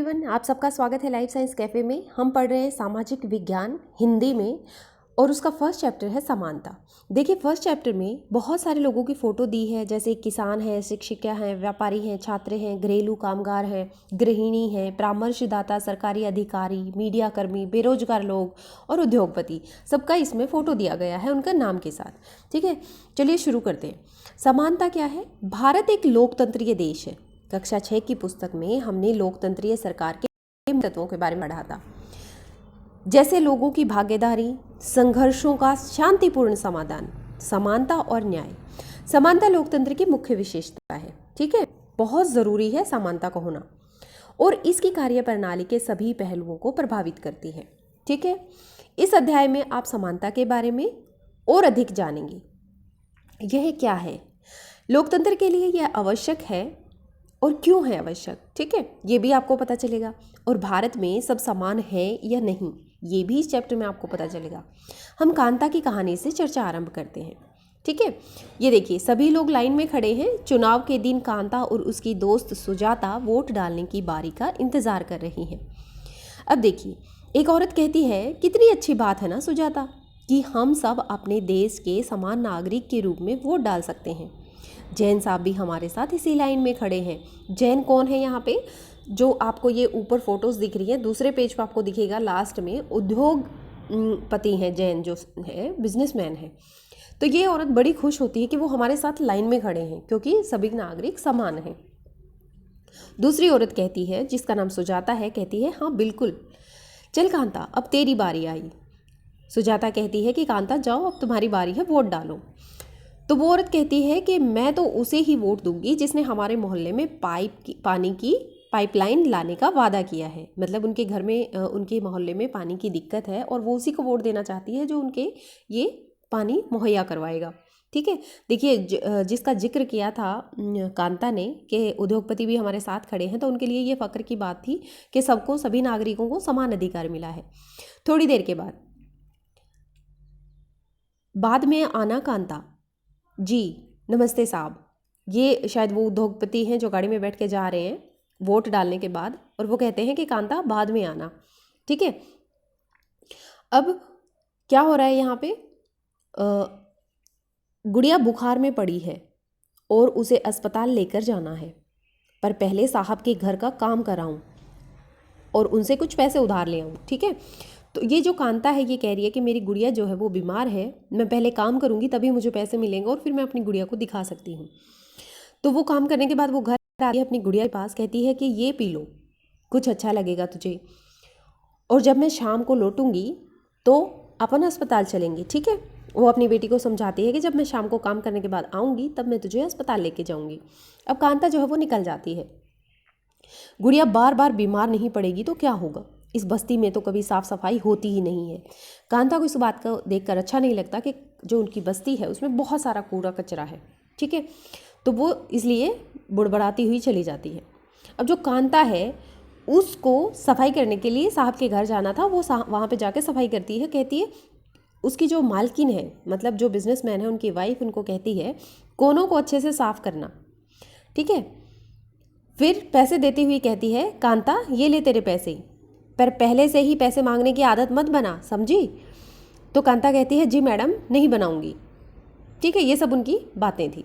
Everyone, आप सबका स्वागत है लाइफ साइंस कैफ़े में। हम पढ़ रहे हैं सामाजिक विज्ञान हिंदी में और उसका फर्स्ट चैप्टर है समानता। देखिए, फर्स्ट चैप्टर में बहुत सारे लोगों की फ़ोटो दी है, जैसे किसान हैं, शिक्षिका हैं, व्यापारी हैं, छात्र हैं, घरेलू कामगार हैं, गृहिणी हैं, परामर्शदाता, सरकारी अधिकारी, मीडिया कर्मी, बेरोजगार लोग और उद्योगपति। सबका इसमें फ़ोटो दिया गया है उनका नाम के साथ। ठीक है, चलिए शुरू करते हैं। समानता क्या है? भारत एक लोकतंत्रीय देश है। कक्षा 6 की पुस्तक में हमने लोकतंत्रीय सरकार के तत्वों के बारे में पढ़ा था, जैसे लोगों की भागीदारी, संघर्षों का शांतिपूर्ण समाधान, समानता और न्याय। समानता लोकतंत्र की मुख्य विशेषता है। ठीक है, बहुत ज़रूरी है समानता का होना और इसकी कार्यप्रणाली के सभी पहलुओं को प्रभावित करती है। ठीक है, इस अध्याय में आप समानता के बारे में और अधिक जानेंगे। यह क्या है, लोकतंत्र के लिए यह आवश्यक है और क्यों है आवश्यक। ठीक है, ये भी आपको पता चलेगा। और भारत में सब समान है या नहीं, ये भी इस चैप्टर में आपको पता चलेगा। हम कांता की कहानी से चर्चा आरंभ करते हैं। ठीक है, ये देखिए, सभी लोग लाइन में खड़े हैं। चुनाव के दिन कांता और उसकी दोस्त सुजाता वोट डालने की बारी का इंतजार कर रही हैं। अब देखिए, एक औरत कहती है, कितनी अच्छी बात है ना सुजाता, कि हम सब अपने देश के समान नागरिक के रूप में वोट डाल सकते हैं। जैन साहब भी हमारे साथ इसी लाइन में खड़े हैं। जैन कौन है यहाँ पे? जो आपको ये ऊपर फोटोज दिख रही है, दूसरे पेज पर आपको दिखेगा लास्ट में, उद्योगपति हैं जैन, जो है बिजनेसमैन है। तो ये औरत बड़ी खुश होती है कि वो हमारे साथ लाइन में खड़े हैं, क्योंकि सभी नागरिक समान हैं। दूसरी औरत कहती है, जिसका नाम सुजाता है, कहती है, हाँ बिल्कुल, चल कांता, अब तेरी बारी आई। सुजाता कहती है कि कांता जाओ, अब तुम्हारी बारी है, वोट डालो। तो वो औरत कहती है कि मैं तो उसे ही वोट दूंगी जिसने हमारे मोहल्ले में पानी की पाइपलाइन लाने का वादा किया है। मतलब उनके घर में, उनके मोहल्ले में पानी की दिक्कत है और वो उसी को वोट देना चाहती है जो उनके ये पानी मुहैया करवाएगा। ठीक है, देखिए, जिसका जिक्र किया था कांता ने कि उद्योगपति भी हमारे साथ खड़े हैं, तो उनके लिए ये फ़ख्र की बात थी कि सबको, सभी नागरिकों को समान अधिकार मिला है। थोड़ी देर के बाद में आना कांता जी, नमस्ते साहब। ये शायद वो उद्योगपति हैं जो गाड़ी में बैठ के जा रहे हैं वोट डालने के बाद, और वो कहते हैं कि कांता बाद में आना। ठीक है, अब क्या हो रहा है यहाँ पे? गुड़िया बुखार में पड़ी है और उसे अस्पताल लेकर जाना है, पर पहले साहब के घर का काम कराऊं और उनसे कुछ पैसे उधार ले आऊँ। ठीक है, तो ये जो कांता है ये कह रही है कि मेरी गुड़िया जो है वो बीमार है, मैं पहले काम करूँगी तभी मुझे पैसे मिलेंगे और फिर मैं अपनी गुड़िया को दिखा सकती हूँ। तो वो काम करने के बाद वो घर आती है अपनी गुड़िया के पास, कहती है कि ये पी लो, कुछ अच्छा लगेगा तुझे, और जब मैं शाम को लौटूंगी तो अपन अस्पताल चलेंगे। ठीक है, वो अपनी बेटी को समझाती है कि जब मैं शाम को काम करने के बाद आऊँगी तब मैं तुझे अस्पताल लेके जाऊँगी। अब कांता जो है वो निकल जाती है। गुड़िया बार बार बीमार नहीं पड़ेगी तो क्या होगा? इस बस्ती में तो कभी साफ सफाई होती ही नहीं है। कांता को इस बात को देखकर अच्छा नहीं लगता कि जो उनकी बस्ती है उसमें बहुत सारा कूड़ा कचरा है। ठीक है, तो वो इसलिए बुड़बड़ाती हुई चली जाती है। अब जो कांता है उसको सफाई करने के लिए साहब के घर जाना था, वो वहाँ पे जाके सफाई करती है। कहती है, उसकी जो मालकिन है, मतलब जो बिजनेसमैन है, उनकी वाइफ उनको कहती है, कोनों को अच्छे से साफ करना। ठीक है, फिर पैसे देती हुई कहती है, कांता ये ले तेरे पैसे, पर पहले से ही पैसे मांगने की आदत मत बना, समझी? तो कांता कहती है, जी मैडम, नहीं बनाऊंगी। ठीक है, ये सब उनकी बातें थी।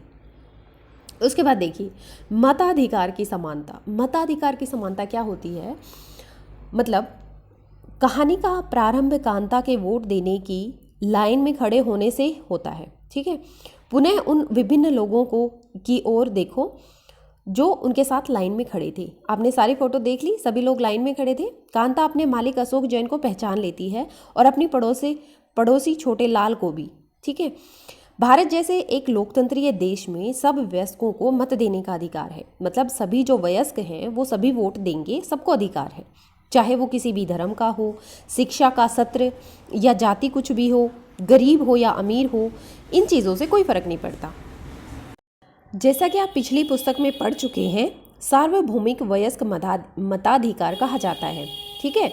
उसके बाद देखिए, मताधिकार की समानता। मताधिकार की समानता क्या होती है? मतलब कहानी का प्रारंभ कांता के वोट देने की लाइन में खड़े होने से होता है। ठीक है, पुनः उन विभिन्न लोगों को की ओर देखो जो उनके साथ लाइन में खड़े थे। आपने सारी फोटो देख ली, सभी लोग लाइन में खड़े थे। कांता अपने मालिक अशोक जैन को पहचान लेती है और अपनी पड़ोसी छोटे लाल को भी। ठीक है, भारत जैसे एक लोकतंत्रीय देश में सब वयस्कों को मत देने का अधिकार है। मतलब सभी जो वयस्क हैं वो सभी वोट देंगे, सबको अधिकार है, चाहे वो किसी भी धर्म का हो, शिक्षा का सत्र या जाति कुछ भी हो, गरीब हो या अमीर हो, इन चीज़ों से कोई फर्क नहीं पड़ता। जैसा कि आप पिछली पुस्तक में पढ़ चुके हैं, सार्वभौमिक वयस्क मताधिकार कहा जाता है। ठीक है,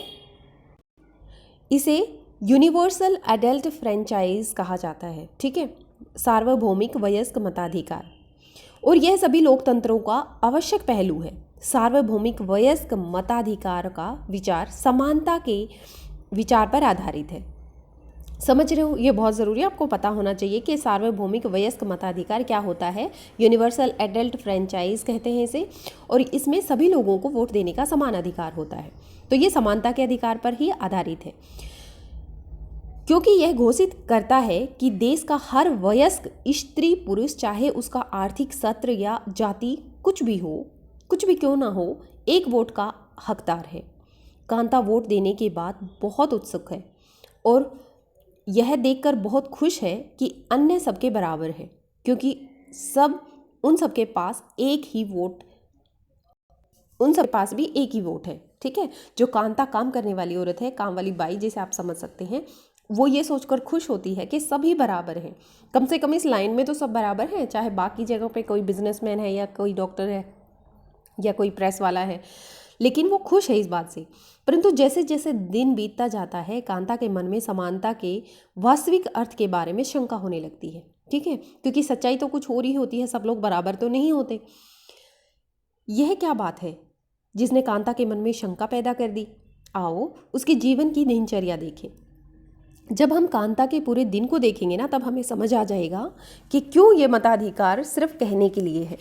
इसे यूनिवर्सल एडल्ट फ्रेंचाइज कहा जाता है। ठीक है, सार्वभौमिक वयस्क मताधिकार, और यह सभी लोकतंत्रों का आवश्यक पहलू है। सार्वभौमिक वयस्क मताधिकार का विचार समानता के विचार पर आधारित है। समझ रहे हो, ये बहुत ज़रूरी है, आपको पता होना चाहिए कि सार्वभौमिक वयस्क मताधिकार क्या होता है। यूनिवर्सल एडल्ट फ्रेंचाइज कहते हैं इसे, और इसमें सभी लोगों को वोट देने का समान अधिकार होता है। तो ये समानता के अधिकार पर ही आधारित है, क्योंकि यह घोषित करता है कि देश का हर वयस्क स्त्री पुरुष, चाहे उसका आर्थिक सत्र या जाति कुछ भी हो, कुछ भी क्यों ना हो, एक वोट का हकदार है। कांता वोट देने के बाद बहुत उत्सुक है और यह देखकर बहुत खुश है कि अन्य सबके बराबर है, क्योंकि उन सबके पास एक ही वोट, उन सबके पास भी एक ही वोट है। ठीक है, जो कांता काम करने वाली औरत है, काम वाली बाई जिसे आप समझ सकते हैं, वो ये सोचकर खुश होती है कि सभी बराबर हैं। कम से कम इस लाइन में तो सब बराबर हैं, चाहे बाकी जगहों पे कोई बिजनेसमैन है या कोई डॉक्टर है या कोई प्रेस वाला है, लेकिन वो खुश है इस बात से। परंतु जैसे जैसे दिन बीतता जाता है, कांता के मन में समानता के वास्तविक अर्थ के बारे में शंका होने लगती है। ठीक है, क्योंकि सच्चाई तो कुछ और ही होती है, सब लोग बराबर तो नहीं होते। यह क्या बात है जिसने कांता के मन में शंका पैदा कर दी? आओ उसके जीवन की दिनचर्या देखें। जब हम कांता के पूरे दिन को देखेंगे ना, तब हमें समझ आ जाएगा कि क्यों ये मताधिकार सिर्फ कहने के लिए है।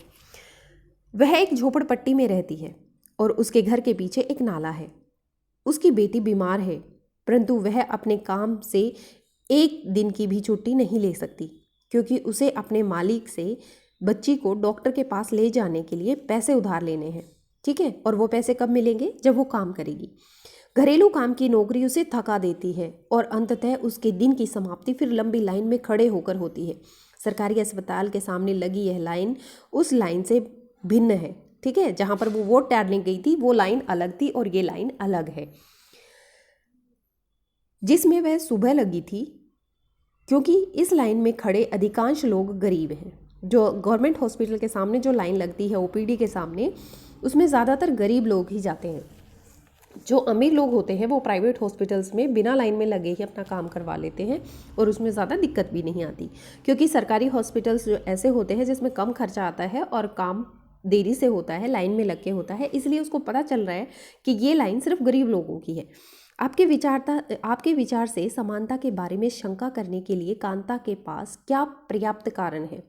वह एक झोपड़पट्टी में रहती है और उसके घर के पीछे एक नाला है। उसकी बेटी बीमार है, परंतु वह अपने काम से एक दिन की भी छुट्टी नहीं ले सकती, क्योंकि उसे अपने मालिक से बच्ची को डॉक्टर के पास ले जाने के लिए पैसे उधार लेने हैं। ठीक है, और वो पैसे कब मिलेंगे? जब वो काम करेगी। घरेलू काम की नौकरी उसे थका देती है और अंततः उसके दिन की समाप्ति फिर लंबी लाइन में खड़े होकर होती है। सरकारी अस्पताल के सामने लगी यह लाइन उस लाइन से भिन्न है। ठीक है, जहाँ पर वो वोट डालने गई थी वो लाइन अलग थी और ये लाइन अलग है, जिसमें वह सुबह लगी थी, क्योंकि इस लाइन में खड़े अधिकांश लोग गरीब हैं। जो गवर्नमेंट हॉस्पिटल के सामने जो लाइन लगती है ओपीडी के सामने, उसमें ज़्यादातर गरीब लोग ही जाते हैं। जो अमीर लोग होते हैं वो प्राइवेट हॉस्पिटल्स में बिना लाइन में लगे ही अपना काम करवा लेते हैं और उसमें ज़्यादा दिक्कत भी नहीं आती, क्योंकि सरकारी हॉस्पिटल्स जो ऐसे होते हैं जिसमें कम खर्चा आता है और काम देरी से होता है, लाइन में लग के होता है, इसलिए उसको पता चल रहा है कि ये लाइन सिर्फ गरीब लोगों की है। आपके विचार से समानता के बारे में शंका करने के लिए कांता के पास क्या पर्याप्त कारण है?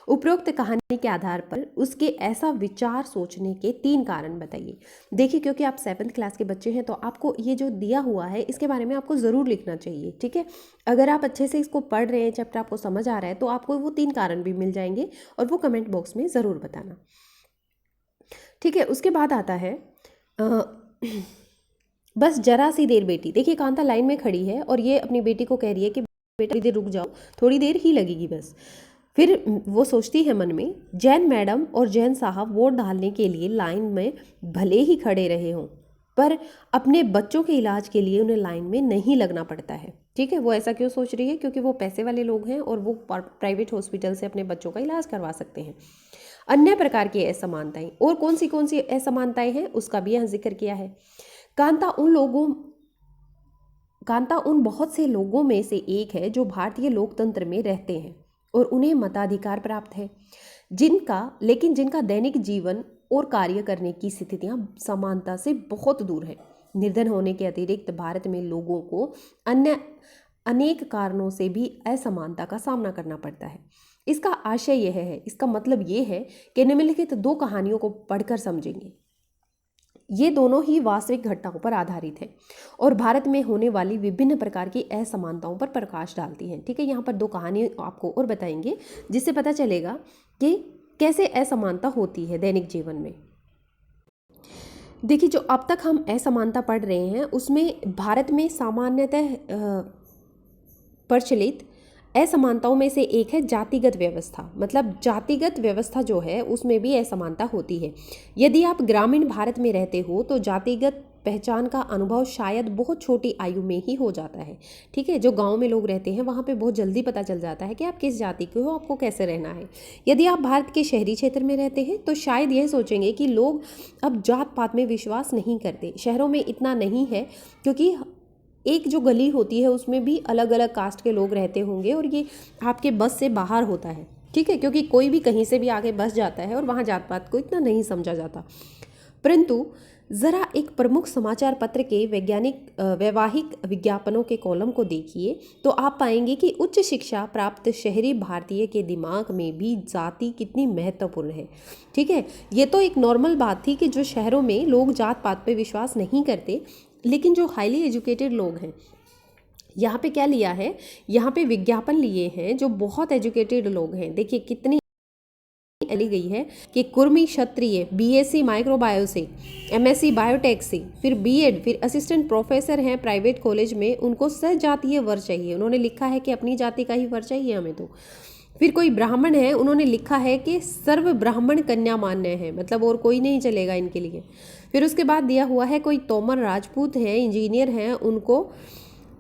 उपरोक्त कहानी के आधार पर उसके ऐसा विचार सोचने के 3 कारण बताइए। देखिए, क्योंकि आप 7th क्लास के बच्चे हैं तो आपको ये जो दिया हुआ है इसके बारे में आपको ज़रूर लिखना चाहिए। ठीक है, अगर आप अच्छे से इसको पढ़ रहे हैं, चैप्टर आपको समझ आ रहा है, तो आपको वो 3 कारण भी मिल जाएंगे और वो कमेंट बॉक्स में ज़रूर बताना। ठीक है, उसके बाद आता है बस जरा सी देर बेटी। देखिए, कांता लाइन में खड़ी है और ये अपनी बेटी को कह रही है कि बेटा थोड़ी देर रुक जाओ, थोड़ी देर ही लगेगी बस। फिर वो सोचती है मन में, जैन मैडम और जैन साहब वोट डालने के लिए लाइन में भले ही खड़े रहे हों, पर अपने बच्चों के इलाज के लिए उन्हें लाइन में नहीं लगना पड़ता है। ठीक है, वो ऐसा क्यों सोच रही है? क्योंकि वो पैसे वाले लोग हैं और वो प्राइवेट हॉस्पिटल से अपने बच्चों का इलाज करवा सकते हैं। अन्य प्रकार की असमानताएं, और कौन सी असमानताएं हैं उसका भी यहाँ जिक्र किया है। कांता उन बहुत से लोगों में से एक है जो भारतीय लोकतंत्र में रहते हैं और उन्हें मताधिकार प्राप्त है, जिनका दैनिक जीवन और कार्य करने की स्थितियां समानता से बहुत दूर है। निर्धन होने के अतिरिक्त भारत में लोगों को अन्य अनेक कारणों से भी असमानता का सामना करना पड़ता है। इसका आशय यह है, इसका मतलब ये है कि निम्नलिखित 2 कहानियों को पढ़कर समझेंगे। ये दोनों ही वास्तविक घटनाओं पर आधारित हैं और भारत में होने वाली विभिन्न प्रकार की असमानताओं पर प्रकाश डालती हैं। ठीक है, यहाँ पर 2 कहानी आपको और बताएंगे जिससे पता चलेगा कि कैसे असमानता होती है दैनिक जीवन में। देखिए, जो अब तक हम असमानता पढ़ रहे हैं उसमें भारत में सामान्यतः प्रचलित असमानताओं में से एक है जातिगत व्यवस्था। मतलब जातिगत व्यवस्था जो है उसमें भी असमानता होती है। यदि आप ग्रामीण भारत में रहते हो तो जातिगत पहचान का अनुभव शायद बहुत छोटी आयु में ही हो जाता है। ठीक है, जो गांव में लोग रहते हैं वहाँ पे बहुत जल्दी पता चल जाता है कि आप किस जाति के हो, आपको कैसे रहना है। यदि आप भारत के शहरी क्षेत्र में रहते हैं तो शायद यह सोचेंगे कि लोग अब जात पात में विश्वास नहीं करते। शहरों में इतना नहीं है, क्योंकि एक जो गली होती है उसमें भी अलग अलग कास्ट के लोग रहते होंगे और ये आपके बस से बाहर होता है। ठीक है, क्योंकि कोई भी कहीं से भी आगे बस जाता है और वहाँ जात पात को इतना नहीं समझा जाता। परंतु ज़रा एक प्रमुख समाचार पत्र के वैवाहिक विज्ञापनों के कॉलम को देखिए तो आप पाएंगे कि उच्च शिक्षा प्राप्त शहरी भारतीय के दिमाग में भी जाति कितनी महत्वपूर्ण है। ठीक है, ये तो एक नॉर्मल बात थी कि जो शहरों में लोग जात पात पे विश्वास नहीं करते, लेकिन जो हाईली एजुकेटेड लोग हैं, यहाँ पे क्या लिया है, यहाँ पे विज्ञापन लिए हैं जो बहुत एजुकेटेड लोग हैं। देखिए कितनी ली गई है कि कुर्मी क्षत्रिय बीएससी माइक्रोबायो से, एमएससी बायोटेक से, फिर बीएड, फिर असिस्टेंट प्रोफेसर हैं प्राइवेट कॉलेज में, उनको सजातीय वर चाहिए। उन्होंने लिखा है कि अपनी जाति का ही वर चाहिए हमें तो। फिर कोई ब्राह्मण है, उन्होंने लिखा है कि सर्व ब्राह्मण कन्या मान्य है, मतलब और कोई नहीं चलेगा इनके लिए। फिर उसके बाद दिया हुआ है कोई तोमर राजपूत हैं, इंजीनियर हैं, उनको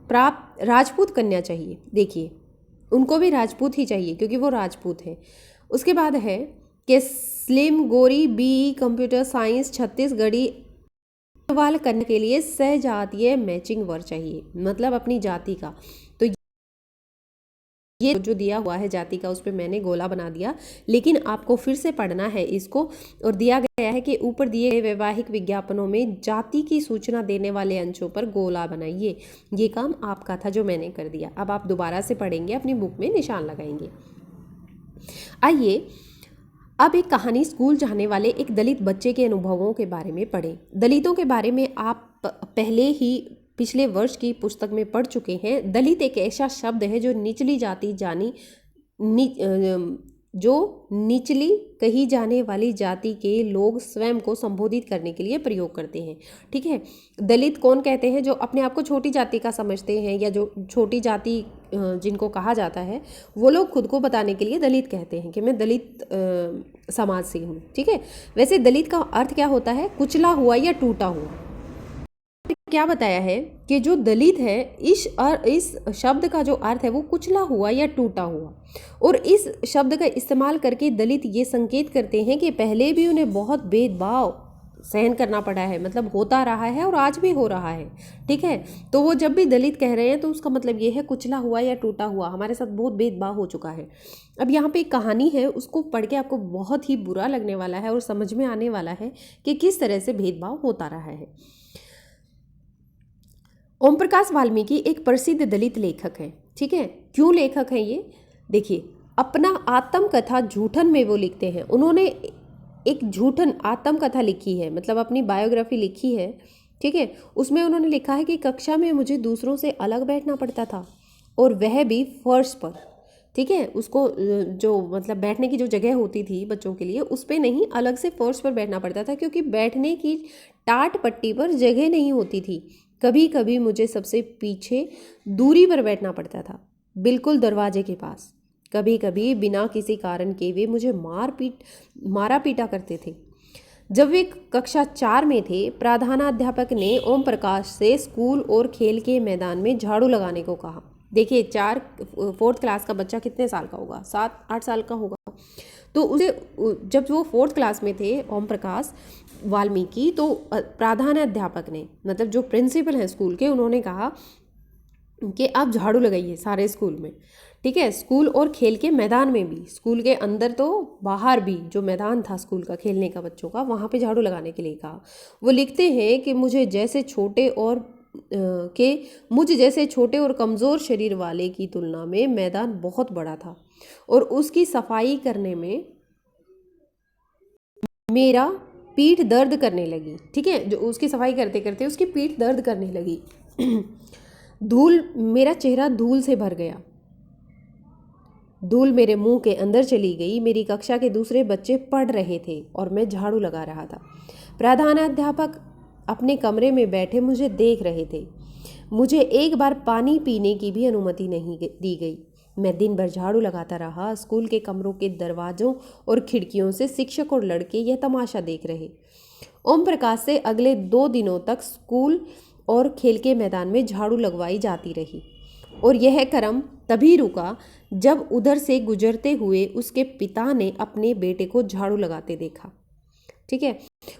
प्राप्त राजपूत कन्या चाहिए। देखिए उनको भी राजपूत ही चाहिए क्योंकि वो राजपूत हैं। उसके बाद है कि स्लिम गोरी बीई कंप्यूटर साइंस छत्तीसगढ़ी सवाल करने के लिए सजातीय मैचिंग वर चाहिए, मतलब अपनी जाति का। तो ये जो दिया हुआ है जाति का, उस पर मैंने गोला बना दिया, लेकिन आपको फिर से पढ़ना है इसको। और दिया गया है कि ऊपर दिए गए वैवाहिक विज्ञापनों में जाति की सूचना देने वाले अंशों पर गोला बनाइए। ये काम आपका था जो मैंने कर दिया। अब आप दोबारा से पढ़ेंगे, अपनी बुक में निशान लगाएंगे। आइए अब एक कहानी स्कूल जाने वाले एक दलित बच्चे के अनुभवों के बारे में पढ़ें। दलितों के बारे में आप पहले ही पिछले वर्ष की पुस्तक में पढ़ चुके हैं। दलित एक ऐसा शब्द है जो निचली जाति जो निचली कही जाने वाली जाति के लोग स्वयं को संबोधित करने के लिए प्रयोग करते हैं। ठीक है, दलित कौन कहते हैं? जो अपने आप को छोटी जाति का समझते हैं, या जो छोटी जाति जिनको कहा जाता है, वो लोग खुद को बताने के लिए दलित कहते हैं कि मैं दलित समाज से हूँ। ठीक है, वैसे दलित का अर्थ क्या होता है? कुचला हुआ या टूटा हुआ। क्या बताया है कि जो दलित है, इस शब्द का जो अर्थ है वो कुचला हुआ या टूटा हुआ। और इस शब्द का इस्तेमाल करके दलित ये संकेत करते हैं कि पहले भी उन्हें बहुत भेदभाव सहन करना पड़ा है, मतलब होता रहा है और आज भी हो रहा है। ठीक है, तो वो जब भी दलित कह रहे हैं तो उसका मतलब ये है कुचला हुआ या टूटा हुआ, हमारे साथ बहुत भेदभाव हो चुका है। अब यहाँ पे एक कहानी है, उसको पढ़ के आपको बहुत ही बुरा लगने वाला है और समझ में आने वाला है कि किस तरह से भेदभाव होता रहा है। ओम प्रकाश वाल्मीकि एक प्रसिद्ध दलित लेखक हैं। ठीक है, क्यों लेखक हैं ये? देखिए, अपना आत्मकथा झूठन में वो लिखते हैं। उन्होंने एक झूठन आत्मकथा लिखी है, मतलब अपनी बायोग्राफी लिखी है। ठीक है, उसमें उन्होंने लिखा है कि कक्षा में मुझे दूसरों से अलग बैठना पड़ता था, और वह भी फर्श पर। ठीक है, उसको जो मतलब बैठने की जो जगह होती थी बच्चों के लिए, उस पर नहीं, अलग से फर्श पर बैठना पड़ता था, क्योंकि बैठने की टाट पट्टी पर जगह नहीं होती थी। कभी कभी मुझे सबसे पीछे दूरी पर बैठना पड़ता था, बिल्कुल दरवाजे के पास। कभी कभी बिना किसी कारण के वे मुझे मारा पीटा करते थे। जब वे कक्षा 4 में थे, प्रधानाध्यापक ने ओम प्रकाश से स्कूल और खेल के मैदान में झाड़ू लगाने को कहा। देखिए, 4th क्लास का बच्चा कितने साल का होगा? 7-8 साल का होगा। तो उसे, जब वो 4th क्लास में थे ओम प्रकाश वाल्मीकि, तो प्रधानाध्यापक ने, मतलब जो प्रिंसिपल हैं स्कूल के, उन्होंने कहा कि आप झाड़ू लगाइए सारे स्कूल में। ठीक है, स्कूल और खेल के मैदान में भी, स्कूल के अंदर तो बाहर भी जो मैदान था स्कूल का खेलने का बच्चों का, वहाँ पे झाड़ू लगाने के लिए कहा। वो लिखते हैं कि मुझ जैसे छोटे और कमज़ोर शरीर वाले की तुलना में मैदान बहुत बड़ा था, और उसकी सफाई करने में मेरा पीठ दर्द करने लगी। ठीक है, जो उसकी सफाई करते करते उसकी पीठ दर्द करने लगी। मेरा चेहरा धूल से भर गया, धूल मेरे मुंह के अंदर चली गई। मेरी कक्षा के दूसरे बच्चे पढ़ रहे थे और मैं झाड़ू लगा रहा था। प्रधानाध्यापक अपने कमरे में बैठे मुझे देख रहे थे। मुझे एक बार पानी पीने की भी अनुमति नहीं दी गई। मैं दिन भर झाड़ू लगाता रहा। स्कूल के कमरों के दरवाजों और खिड़कियों से शिक्षक और लड़के यह तमाशा देख रहे। ओम प्रकाश से अगले 2 दिनों तक स्कूल और खेल के मैदान में झाड़ू लगवाई जाती रही, और यह क्रम तभी रुका जब उधर से गुजरते हुए उसके पिता ने अपने बेटे को झाड़ू लगाते देखा। ठीक है,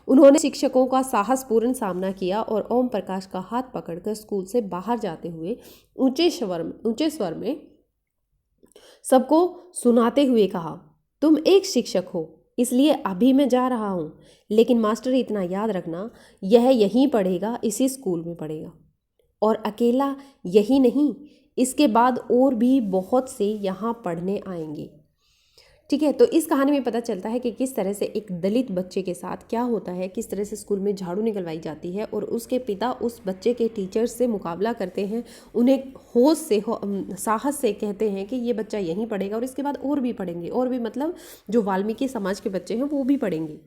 उन्होंने शिक्षकों का साहसपूर्ण सामना किया और ओम प्रकाश का हाथ पकड़कर स्कूल से बाहर जाते हुए ऊंचे स्वर में सबको सुनाते हुए कहा, तुम एक शिक्षक हो, इसलिए अभी मैं जा रहा हूँ, लेकिन मास्टर इतना याद रखना, यह यहीं पढ़ेगा, इसी स्कूल में पढ़ेगा। और अकेला यही नहीं, इसके बाद और भी बहुत से यहाँ पढ़ने आएंगे। ठीक है, तो इस कहानी में पता चलता है कि किस तरह से एक दलित बच्चे के साथ क्या होता है, किस तरह से स्कूल में झाड़ू निकलवाई जाती है और उसके पिता उस बच्चे के टीचर्स से मुकाबला करते हैं, उन्हें होश से साहस से कहते हैं कि ये बच्चा यहीं पढ़ेगा और इसके बाद और भी पढ़ेंगे, और भी मतलब जो वाल्मीकि समाज के बच्चे हैं वो भी पढ़ेंगे।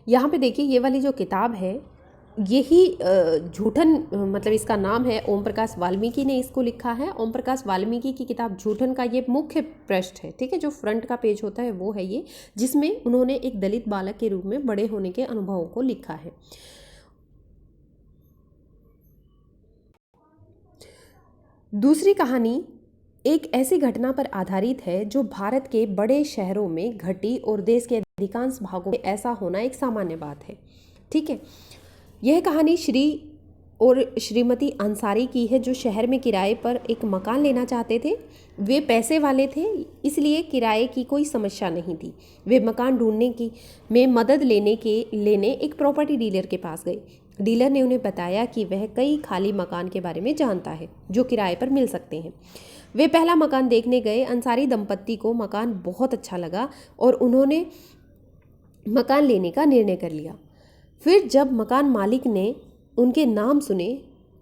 यहाँ पे देखिए ये वाली जो किताब है, यही झूठन, मतलब इसका नाम है, ओम प्रकाश वाल्मीकि ने इसको लिखा है। ओम प्रकाश वाल्मीकि की किताब झूठन का ये मुख्य पृष्ठ है। ठीक है, जो फ्रंट का पेज होता है वो है ये, जिसमें उन्होंने एक दलित बालक के रूप में बड़े होने के अनुभवों को लिखा है। दूसरी कहानी एक ऐसी घटना पर आधारित है जो भारत के बड़े शहरों में घटी और देश के अधिकांश भागों में ऐसा होना एक सामान्य बात है। ठीक है, यह कहानी श्री और श्रीमती अंसारी की है, जो शहर में किराए पर एक मकान लेना चाहते थे। वे पैसे वाले थे, इसलिए किराए की कोई समस्या नहीं थी। वे मकान ढूंढने की में मदद लेने एक प्रॉपर्टी डीलर के पास गए। डीलर ने उन्हें बताया कि वह कई खाली मकान के बारे में जानता है जो किराए पर मिल सकते हैं। वे पहला मकान देखने गए। अंसारी दंपत्ति को मकान बहुत अच्छा लगा और उन्होंने मकान लेने का निर्णय कर लिया। फिर जब मकान मालिक ने उनके नाम सुने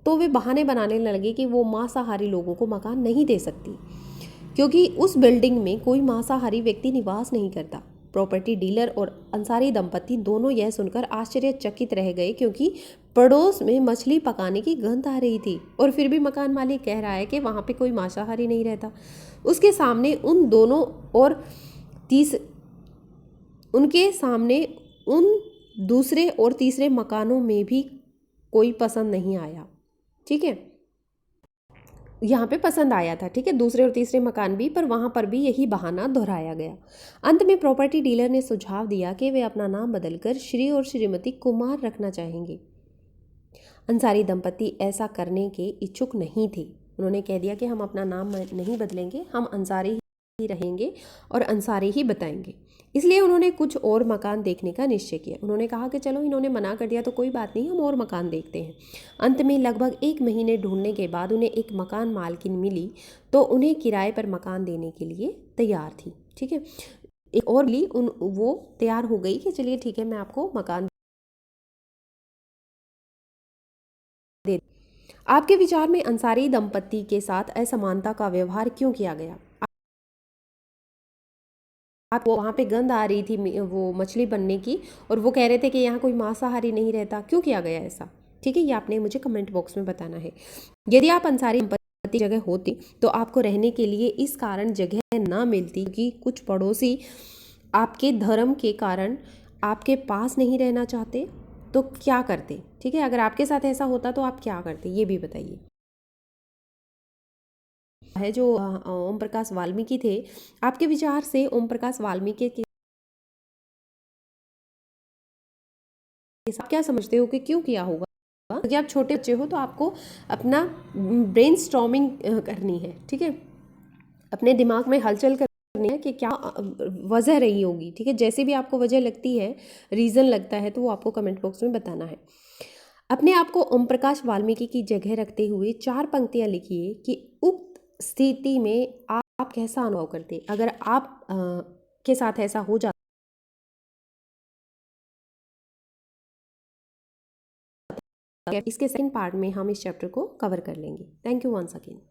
तो वे बहाने बनाने लगे कि वो मांसाहारी लोगों को मकान नहीं दे सकती, क्योंकि उस बिल्डिंग में कोई मांसाहारी व्यक्ति निवास नहीं करता। प्रॉपर्टी डीलर और अंसारी दंपत्ति दोनों यह सुनकर आश्चर्यचकित रह गए, क्योंकि पड़ोस में मछली पकाने की गंध आ रही थी और फिर भी मकान मालिक कह रहा है कि वहाँ पे कोई मांसाहारी नहीं रहता। उसके सामने उन दूसरे और तीसरे मकानों में भी कोई पसंद नहीं आया। ठीक है, यहाँ पे पसंद आया था, ठीक है, दूसरे और तीसरे मकान भी, पर वहाँ पर भी यही बहाना दोहराया गया। अंत में प्रॉपर्टी डीलर ने सुझाव दिया कि वे अपना नाम बदलकर श्री और श्रीमती कुमार रखना चाहेंगे। अंसारी दंपत्ति ऐसा करने के इच्छुक नहीं थे। उन्होंने कह दिया कि हम अपना नाम नहीं बदलेंगे, हम अंसारी ही रहेंगे और अंसारी ही बताएंगे। इसलिए उन्होंने कुछ और मकान देखने का निश्चय किया। उन्होंने कहा कि चलो, इन्होंने मना कर दिया तो कोई बात नहीं, हम और मकान देखते हैं। अंत में लगभग 1 महीने ढूंढने के बाद उन्हें एक मकान मालकिन मिली, तो उन्हें किराए पर मकान देने के लिए तैयार थी। ठीक है, एक और मिली, वो तैयार हो गई कि चलिए ठीक है, मैं आपको मकान दे। आपके विचार में अंसारी दंपत्ति के साथ असमानता का व्यवहार क्यों किया गया? आपको वहाँ पे गंध आ रही थी वो मछली बनने की, और वो कह रहे थे कि यहाँ कोई मांसाहारी नहीं रहता, क्यों किया गया ऐसा? ठीक है, ये आपने मुझे कमेंट बॉक्स में बताना है। यदि आप अंसारी दंपत्ति जगह होती तो आपको रहने के लिए इस कारण जगह ना मिलती कि कुछ पड़ोसी आपके धर्म के कारण आपके पास नहीं रहना चाहते, तो क्या करते? ठीक है, अगर आपके साथ ऐसा होता तो आप क्या करते, ये भी बताइए। है जो ओम प्रकाश वाल्मीकि थे, आपके विचार से ओम प्रकाश वाल्मीकि के आप क्या समझते हो कि क्यों किया होगा? क्योंकि आप छोटे बच्चे हो तो आपको अपना ब्रेन स्टॉर्मिंग करनी है। ठीक है, अपने दिमाग में हलचल करनी है कि क्या वजह रही होगी। ठीक है, जैसे भी आपको वजह लगती है, रीज़न लगता है, तो वो आपको कमेंट बॉक्स में बताना है। अपने आप को ओम प्रकाश वाल्मीकि की जगह रखते हुए 4 पंक्तियां लिखिए कि उक्त स्थिति में आप कैसा अनुभव करते अगर आप के साथ ऐसा हो जाता। इसके सेकंड पार्ट में हम इस चैप्टर को कवर कर लेंगे। Thank you once again.